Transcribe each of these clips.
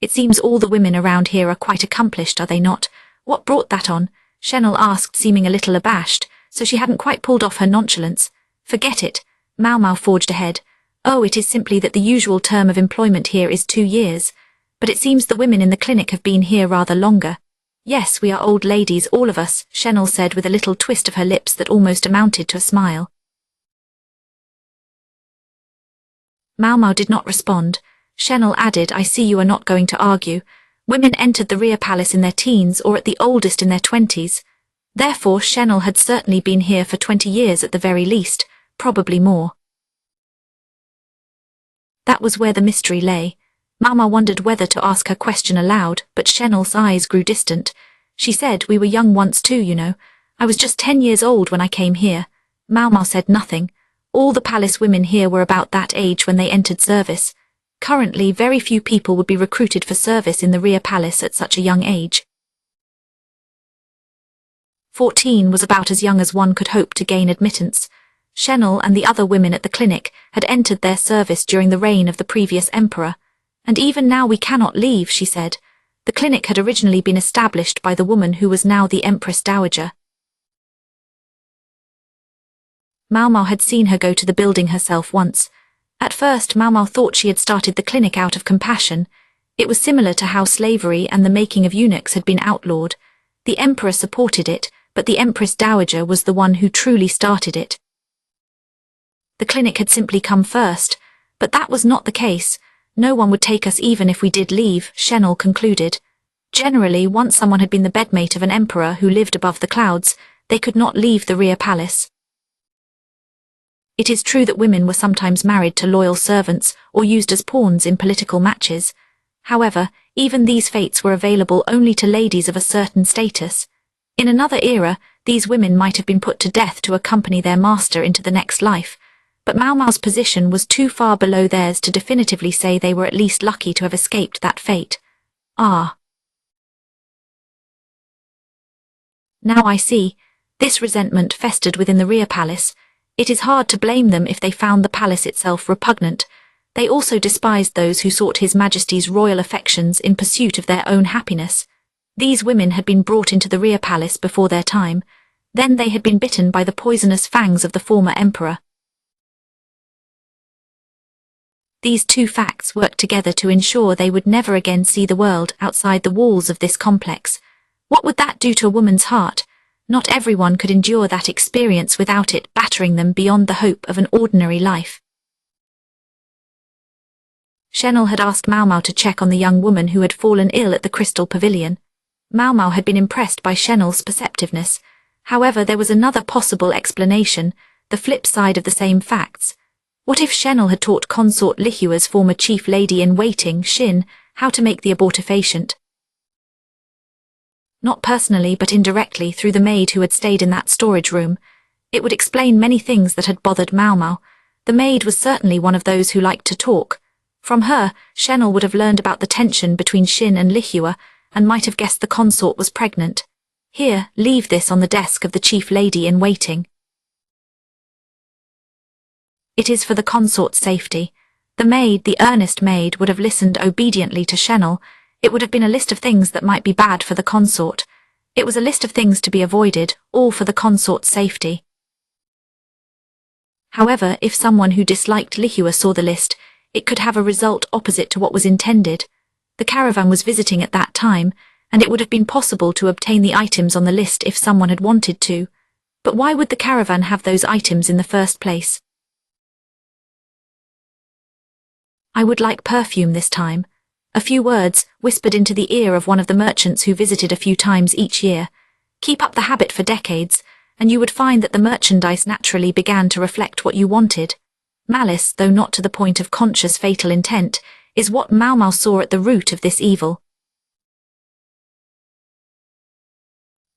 It seems all the women around here are quite accomplished, are they not? What brought that on? Chanel asked, seeming a little abashed, so she hadn't quite pulled off her nonchalance. Forget it. Maomao forged ahead. Oh, it is simply that the usual term of employment here is 2 years. But it seems the women in the clinic have been here rather longer. Yes, we are old ladies, all of us, Chanel said with a little twist of her lips that almost amounted to a smile. Maomao did not respond. Chanel added, I see you are not going to argue. Women entered the rear palace in their teens or at the oldest in their 20s. Therefore, Chanel had certainly been here for 20 years at the very least, probably more. That was where the mystery lay. Maomao wondered whether to ask her question aloud, but Chanel's eyes grew distant. She said, we were young once too, you know. I was just 10 years old when I came here. Maomao said nothing. All the palace women here were about that age when they entered service. Currently, very few people would be recruited for service in the rear palace at such a young age. 14 was about as young as one could hope to gain admittance. Chanel and the other women at the clinic had entered their service during the reign of the previous emperor. And even now we cannot leave, she said. The clinic had originally been established by the woman who was now the Empress Dowager. Maomao had seen her go to the building herself once. At first, Maomao thought she had started the clinic out of compassion. It was similar to how slavery and the making of eunuchs had been outlawed. The emperor supported it, but the Empress Dowager was the one who truly started it. The clinic had simply come first, but that was not the case. No one would take us even if we did leave, Chanel concluded. Generally, once someone had been the bedmate of an emperor who lived above the clouds, they could not leave the rear palace. It is true that women were sometimes married to loyal servants or used as pawns in political matches. However, even these fates were available only to ladies of a certain status. In another era, these women might have been put to death to accompany their master into the next life, but Maomao's position was too far below theirs to definitively say they were at least lucky to have escaped that fate. Ah. Now I see. This resentment festered within the rear palace. It is hard to blame them if they found the palace itself repugnant. They also despised those who sought His Majesty's royal affections in pursuit of their own happiness. These women had been brought into the rear palace before their time. Then they had been bitten by the poisonous fangs of the former emperor. These two facts worked together to ensure they would never again see the world outside the walls of this complex. What would that do to a woman's heart? Not everyone could endure that experience without it battering them beyond the hope of an ordinary life. Chanel had asked Maomao to check on the young woman who had fallen ill at the Crystal Pavilion. Maomao had been impressed by Chanel's perceptiveness. However, there was another possible explanation, the flip side of the same facts. What if Chanel had taught consort Lihua's former chief lady-in-waiting, Xin, how to make the abortifacient? Not personally but indirectly through the maid who had stayed in that storage room. It would explain many things that had bothered Maomao. The maid was certainly one of those who liked to talk. From her, Chanel would have learned about the tension between Xin and Lihua, and might have guessed the consort was pregnant. Here, leave this on the desk of the chief lady-in-waiting. It is for the consort's safety. The maid, the earnest maid, would have listened obediently to Chanel. It would have been a list of things that might be bad for the consort. It was a list of things to be avoided, all for the consort's safety. However, if someone who disliked Lihua saw the list, it could have a result opposite to what was intended. The caravan was visiting at that time, and it would have been possible to obtain the items on the list if someone had wanted to. But why would the caravan have those items in the first place? I would like perfume this time. A few words, whispered into the ear of one of the merchants who visited a few times each year. Keep up the habit for decades, and you would find that the merchandise naturally began to reflect what you wanted. Malice, though not to the point of conscious fatal intent, is what Maomao saw at the root of this evil.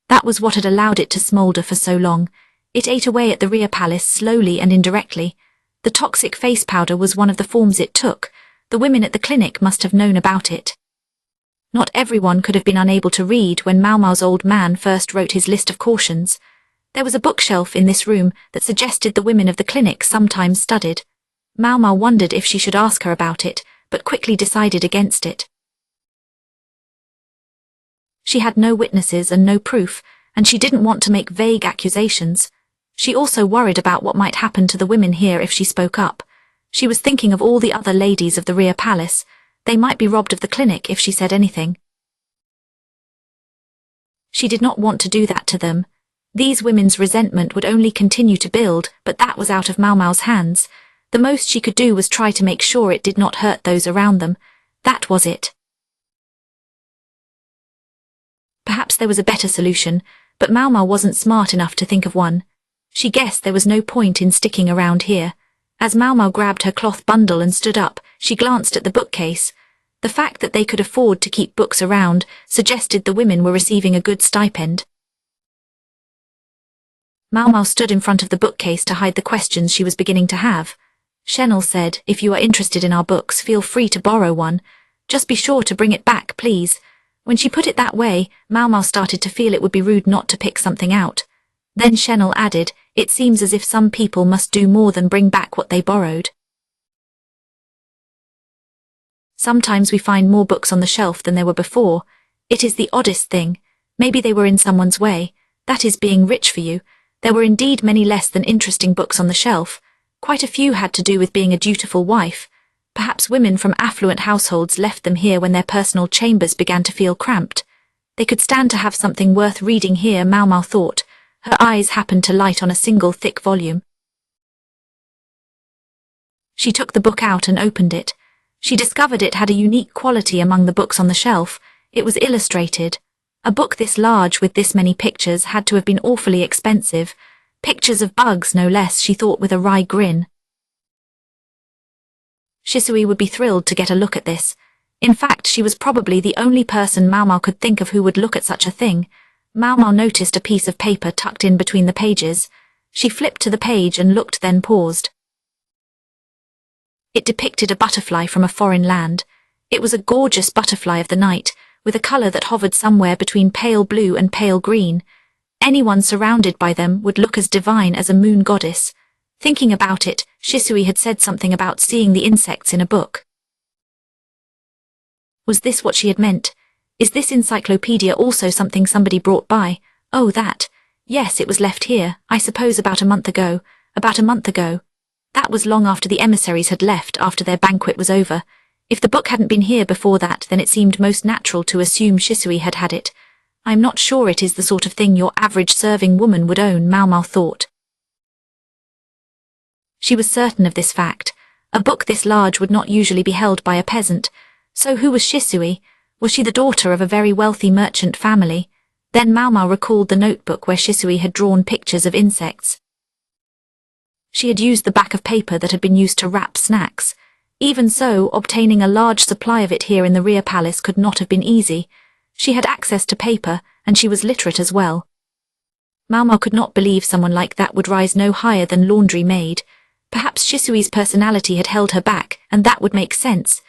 That was what had allowed it to smoulder for so long. It ate away at the rear palace slowly and indirectly. The toxic face powder was one of the forms it took. The women at the clinic must have known about it. Not everyone could have been unable to read when Maomao's old man first wrote his list of cautions. There was a bookshelf in this room that suggested the women of the clinic sometimes studied. Maomao wondered if she should ask her about it, but quickly decided against it. She had no witnesses and no proof, and she didn't want to make vague accusations. She also worried about what might happen to the women here if she spoke up. She was thinking of all the other ladies of the rear palace. They might be robbed of the clinic if she said anything. She did not want to do that to them. These women's resentment would only continue to build, but that was out of Maomao's hands. The most she could do was try to make sure it did not hurt those around them. That was it. Perhaps there was a better solution, but Maomao wasn't smart enough to think of one. She guessed there was no point in sticking around here. As Maomao grabbed her cloth bundle and stood up, she glanced at the bookcase. The fact that they could afford to keep books around suggested the women were receiving a good stipend. Maomao stood in front of the bookcase to hide the questions she was beginning to have. Shenel said, "If you are interested in our books, feel free to borrow one. Just be sure to bring it back, please." When she put it that way, Maomao started to feel it would be rude not to pick something out. Then Shenel added, "It seems as if some people must do more than bring back what they borrowed. Sometimes we find more books on the shelf than there were before. It is the oddest thing. Maybe they were in someone's way. That is being rich for you. There were indeed many less than interesting books on the shelf. Quite a few had to do with being a dutiful wife. Perhaps women from affluent households left them here when their personal chambers began to feel cramped. They could stand to have something worth reading here, Maomao thought. Her eyes happened to light on a single thick volume. She took the book out and opened it. She discovered it had a unique quality among the books on the shelf. It was illustrated. A book this large with this many pictures had to have been awfully expensive. Pictures of bugs, no less, she thought with a wry grin. Shisui would be thrilled to get a look at this. In fact, she was probably the only person Maomao could think of who would look at such a thing. Maomao noticed a piece of paper tucked in between the pages. She flipped to the page and looked, then paused. It depicted a butterfly from a foreign land. It was a gorgeous butterfly of the night, with a color that hovered somewhere between pale blue and pale green. Anyone surrounded by them would look as divine as a moon goddess. Thinking about it, Shisui had said something about seeing the insects in a book. Was this what she had meant? Is this encyclopedia also something somebody brought by? Oh, that. Yes, it was left here, I suppose about a month ago. About a month ago. That was long after the emissaries had left, after their banquet was over. If the book hadn't been here before that, then it seemed most natural to assume Shisui had had it. I'm not sure it is the sort of thing your average serving woman would own, Maomao thought. She was certain of this fact. A book this large would not usually be held by a peasant. So who was Shisui? Was she the daughter of a very wealthy merchant family? Then Maomao recalled the notebook where Shisui had drawn pictures of insects. She had used the back of paper that had been used to wrap snacks. Even so, obtaining a large supply of it here in the rear palace could not have been easy. She had access to paper, and she was literate as well. Maomao could not believe someone like that would rise no higher than laundry maid. Perhaps Shisui's personality had held her back, and that would make sense.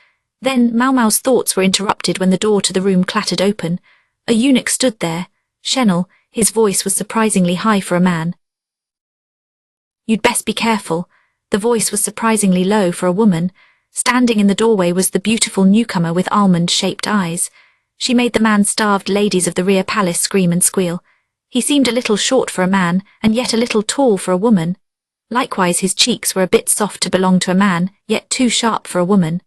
Then Maomao's thoughts were interrupted when the door to the room clattered open. A eunuch stood there. Shenel, his voice was surprisingly high for a man. You'd best be careful. The voice was surprisingly low for a woman. Standing in the doorway was the beautiful newcomer with almond-shaped eyes. She made the man-starved ladies of the rear palace scream and squeal. He seemed a little short for a man, and yet a little tall for a woman. Likewise, his cheeks were a bit soft to belong to a man, yet too sharp for a woman.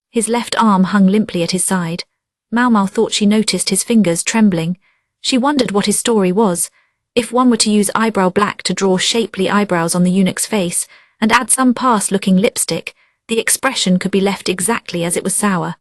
His left arm hung limply at his side. Maomao thought she noticed his fingers trembling. She wondered what his story was. If one were to use eyebrow black to draw shapely eyebrows on the eunuch's face, and add some past-looking lipstick, the expression could be left exactly as it was sour.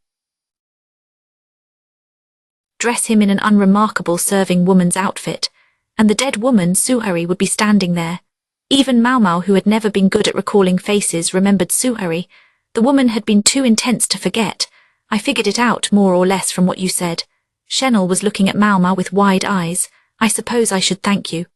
Dress him in an unremarkable serving woman's outfit, and the dead woman, Suhari, would be standing there. Even Maomao, who had never been good at recalling faces, remembered Suhari. The woman had been too intense to forget. I figured it out more or less from what you said. Shenel was looking at Maomao with wide eyes. I suppose I should thank you.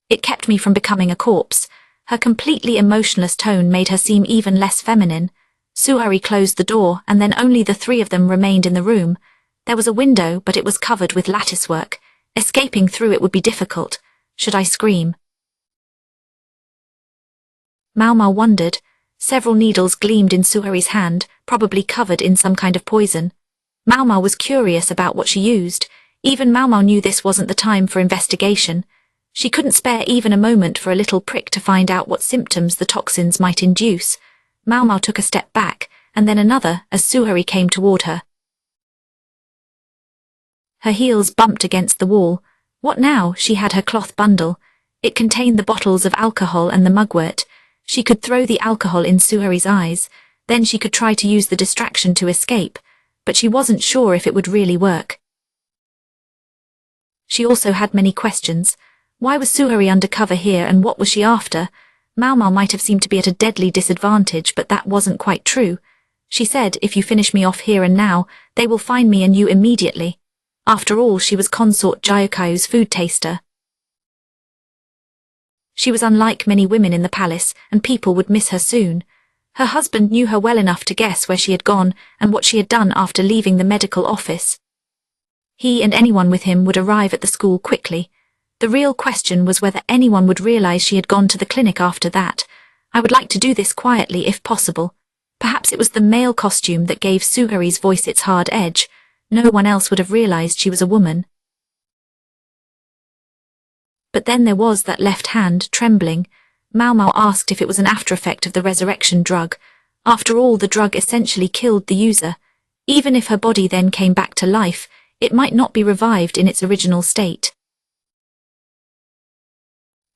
It kept me from becoming a corpse. Her completely emotionless tone made her seem even less feminine. Suhari closed the door, and then only the three of them remained in the room. There was a window, but it was covered with latticework. Escaping through it would be difficult. Should I scream? Maomao wondered. Several needles gleamed in Suhari's hand, probably covered in some kind of poison. Maomao was curious about what she used. Even Maomao knew this wasn't the time for investigation. She couldn't spare even a moment for a little prick to find out what symptoms the toxins might induce. Maomao took a step back, and then another, as Suhari came toward her. Her heels bumped against the wall. What now? She had her cloth bundle. It contained the bottles of alcohol and the mugwort. She could throw the alcohol in Suhari's eyes, then she could try to use the distraction to escape, but she wasn't sure if it would really work. She also had many questions. Why was Suhari undercover here, and what was she after? Maomao might have seemed to be at a deadly disadvantage, but that wasn't quite true. She said, if you finish me off here and now, they will find me and you immediately. After all, she was consort Gyokai's food taster. She was unlike many women in the palace, and people would miss her soon. Her husband knew her well enough to guess where she had gone and what she had done after leaving the medical office. He and anyone with him would arrive at the school quickly. The real question was whether anyone would realize she had gone to the clinic after that. I would like to do this quietly if possible. Perhaps it was the male costume that gave Suhari's voice its hard edge. No one else would have realized she was a woman. But then there was that left hand trembling. Maomao asked if it was an after-effect of the resurrection drug. After all, the drug essentially killed the user. Even if her body then came back to life, it might not be revived in its original state.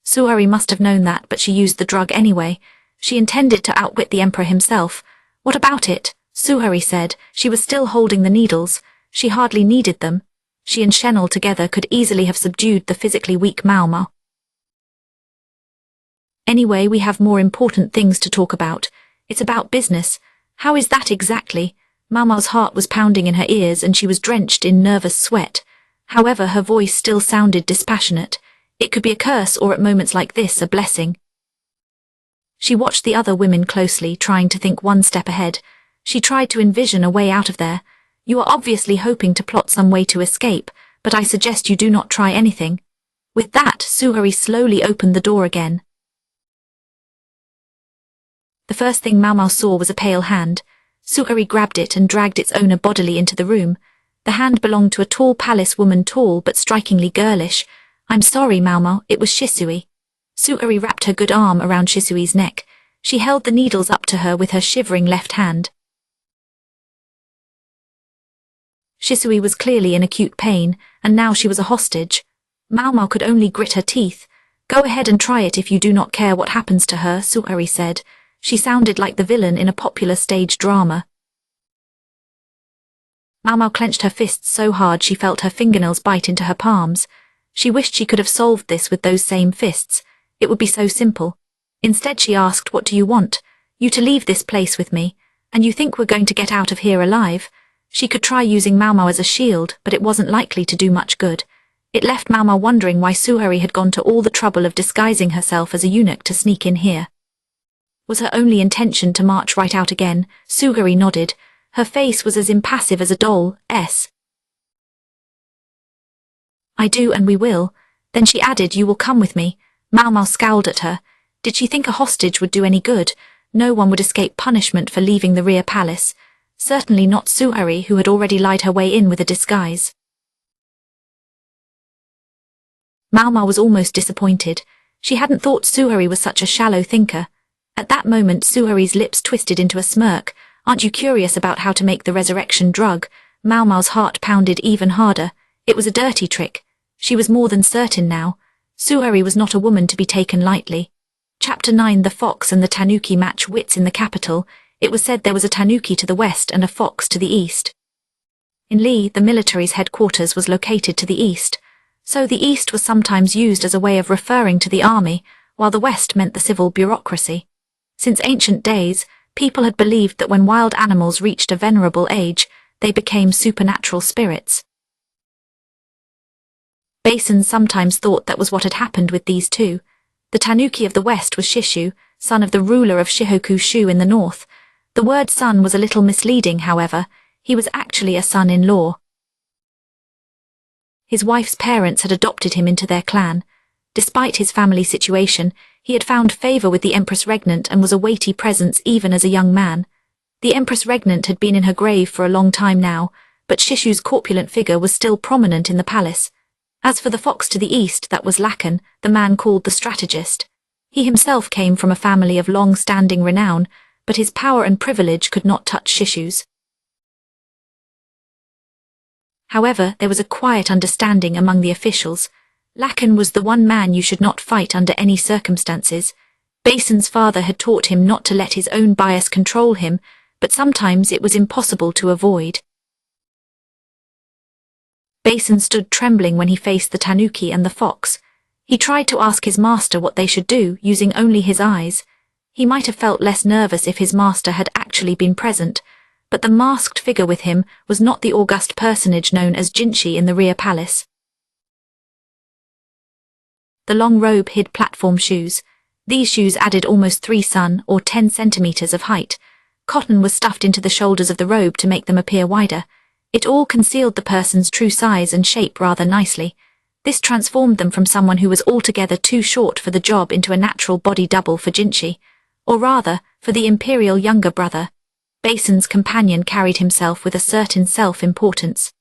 Suhari must have known that, but she used the drug anyway. She intended to outwit the emperor himself. What about it? Suhari said. She was still holding the needles. She hardly needed them. She and Shenel together could easily have subdued the physically weak Maomao. Anyway, we have more important things to talk about. It's about business. How is that exactly? Maomao's heart was pounding in her ears and she was drenched in nervous sweat. However, her voice still sounded dispassionate. It could be a curse or at moments like this a blessing. She watched the other women closely, trying to think one step ahead. She tried to envision a way out of there. You are obviously hoping to plot some way to escape, but I suggest you do not try anything. With that, Suhari slowly opened the door again. The first thing Maomao saw was a pale hand. Suhari grabbed it and dragged its owner bodily into the room. The hand belonged to a tall palace woman, tall but strikingly girlish. I'm sorry, Maomao, it was Shisui. Suhari wrapped her good arm around Shisui's neck. She held the needles up to her with her shivering left hand. Shisui was clearly in acute pain, and now she was a hostage. Maomao could only grit her teeth. Go ahead and try it if you do not care what happens to her, Suhari said. She sounded like the villain in a popular stage drama. Maomao clenched her fists so hard she felt her fingernails bite into her palms. She wished she could have solved this with those same fists. It would be so simple. Instead she asked, what do you want? You to leave this place with me. And you think we're going to get out of here alive? She could try using Maomao as a shield, but it wasn't likely to do much good. It left Maomao wondering why Suhari had gone to all the trouble of disguising herself as a eunuch to sneak in here. Was her only intention to march right out again? Suhari nodded. Her face was as impassive as a doll's. I do, and we will. Then she added, you will come with me. Maomao scowled at her. Did she think a hostage would do any good? No one would escape punishment for leaving the rear palace. Certainly not Suhari, who had already lied her way in with a disguise. Maomao was almost disappointed. She hadn't thought Suhari was such a shallow thinker. At that moment Suhari's lips twisted into a smirk. Aren't you curious about how to make the resurrection drug? Maomao's heart pounded even harder. It was a dirty trick. She was more than certain now. Suhari was not a woman to be taken lightly. Chapter 9. The Fox and the Tanuki match wits in the capital. It was said there was a tanuki to the west and a fox to the east. In Li, the military's headquarters was located to the east. So the east was sometimes used as a way of referring to the army, while the west meant the civil bureaucracy. Since ancient days, people had believed that when wild animals reached a venerable age, they became supernatural spirits. Basin sometimes thought that was what had happened with these two. The tanuki of the west was Shishu, son of the ruler of Shihoku-shu in the north. The word son was a little misleading, however. He was actually a son-in-law. His wife's parents had adopted him into their clan. Despite his family situation, he had found favor with the Empress Regnant and was a weighty presence even as a young man. The Empress Regnant had been in her grave for a long time now, but Shishu's corpulent figure was still prominent in the palace. As for the fox to the east, that was Lakan, the man called the strategist. He himself came from a family of long-standing renown, but his power and privilege could not touch Shishu's. However, there was a quiet understanding among the officials. Lakan was the one man you should not fight under any circumstances. Basin's father had taught him not to let his own bias control him, but sometimes it was impossible to avoid. Basin stood trembling when he faced the tanuki and the fox. He tried to ask his master what they should do, using only his eyes. He might have felt less nervous if his master had actually been present, but the masked figure with him was not the august personage known as Jinshi in the rear palace. The long robe hid platform shoes. These shoes added almost 3 sun, or 10 centimeters of height. Cotton was stuffed into the shoulders of the robe to make them appear wider. It all concealed the person's true size and shape rather nicely. This transformed them from someone who was altogether too short for the job into a natural body double for Jinshi, or rather, for the imperial younger brother. Basin's companion carried himself with a certain self-importance.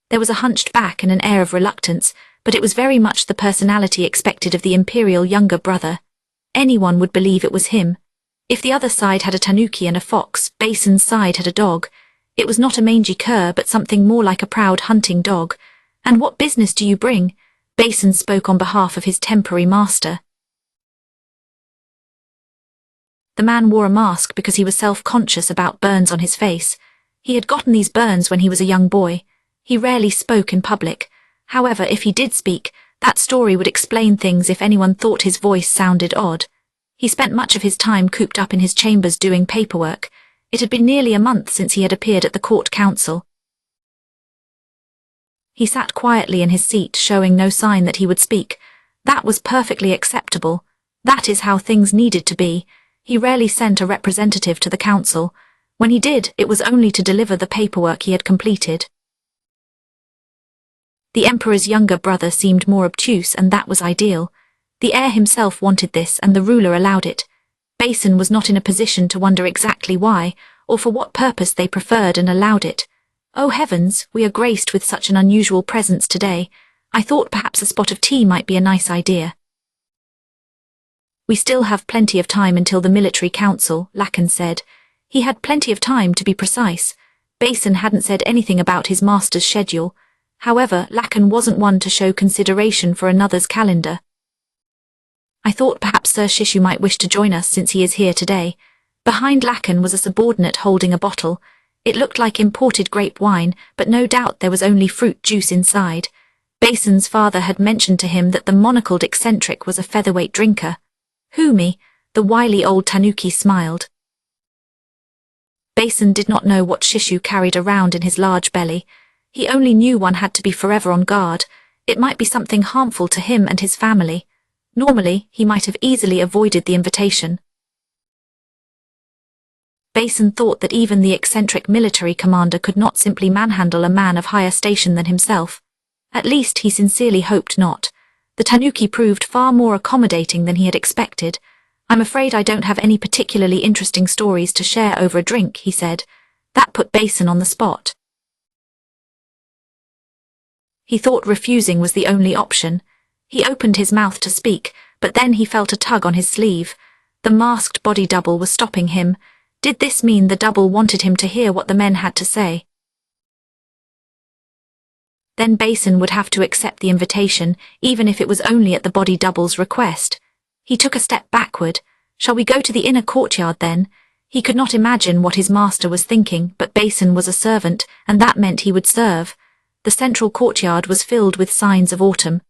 There was a hunched back and an air of reluctance, but it was very much the personality expected of the imperial younger brother. Anyone would believe it was him. If the other side had a tanuki and a fox, Basin's side had a dog. It was not a mangy cur, but something more like a proud hunting dog. And what business do you bring? Basin spoke on behalf of his temporary master. The man wore a mask because he was self-conscious about burns on his face. He had gotten these burns when he was a young boy. He rarely spoke in public. However, if he did speak, that story would explain things if anyone thought his voice sounded odd. He spent much of his time cooped up in his chambers doing paperwork. It had been nearly a month since he had appeared at the court council. He sat quietly in his seat, showing no sign that he would speak. That was perfectly acceptable. That is how things needed to be. He rarely sent a representative to the council. When he did, it was only to deliver the paperwork he had completed. The emperor's younger brother seemed more obtuse, and that was ideal. The heir himself wanted this, and the ruler allowed it. Basin was not in a position to wonder exactly why, or for what purpose they preferred and allowed it. Oh heavens, we are graced with such an unusual presence today. I thought perhaps a spot of tea might be a nice idea. We still have plenty of time until the military council, Lakan said. He had plenty of time, to be precise. Basin hadn't said anything about his master's schedule. However, Lakan wasn't one to show consideration for another's calendar. I thought perhaps Sir Shishu might wish to join us since he is here today. Behind Lakan was a subordinate holding a bottle. It looked like imported grape wine, but no doubt there was only fruit juice inside. Basin's father had mentioned to him that the monocled eccentric was a featherweight drinker. Me? The wily old tanuki smiled. Basin did not know what Shishu carried around in his large belly. He only knew one had to be forever on guard. It might be something harmful to him and his family. Normally, he might have easily avoided the invitation. Basin thought that even the eccentric military commander could not simply manhandle a man of higher station than himself. At least he sincerely hoped not. The tanuki proved far more accommodating than he had expected. I'm afraid I don't have any particularly interesting stories to share over a drink, he said. That put Basin on the spot. He thought refusing was the only option. He opened his mouth to speak, but then he felt a tug on his sleeve. The masked body double was stopping him. Did this mean the double wanted him to hear what the men had to say? Then Basin would have to accept the invitation, even if it was only at the body double's request. He took a step backward. Shall we go to the inner courtyard then? He could not imagine what his master was thinking, but Basin was a servant, and that meant he would serve. The central courtyard was filled with signs of autumn.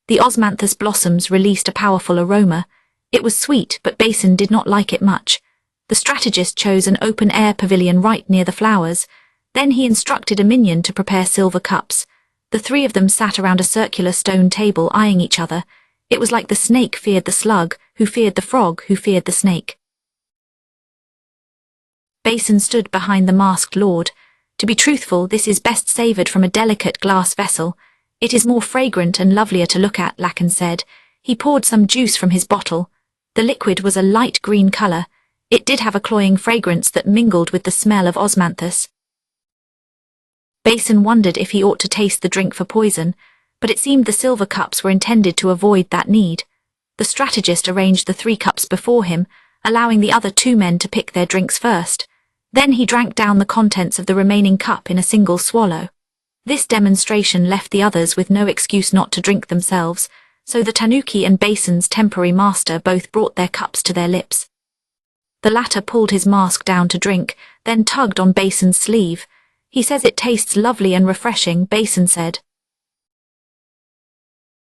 The osmanthus blossoms released a powerful aroma. It was sweet, but Basin did not like it much. The strategist chose an open-air pavilion right near the flowers. Then he instructed a minion to prepare silver cups. The 3 of them sat around a circular stone table eyeing each other. It was like the snake feared the slug, who feared the frog, who feared the snake. Basin stood behind the masked lord. To be truthful, this is best savoured from a delicate glass vessel. It is more fragrant and lovelier to look at, Lacan said. He poured some juice from his bottle. The liquid was a light green colour. It did have a cloying fragrance that mingled with the smell of osmanthus. Basin wondered if he ought to taste the drink for poison, but it seemed the silver cups were intended to avoid that need. The strategist arranged the 3 cups before him, allowing the other 2 men to pick their drinks first. Then he drank down the contents of the remaining cup in a single swallow. This demonstration left the others with no excuse not to drink themselves, so the tanuki and Basin's temporary master both brought their cups to their lips. The latter pulled his mask down to drink, then tugged on Basin's sleeve. He says it tastes lovely and refreshing, Basin said.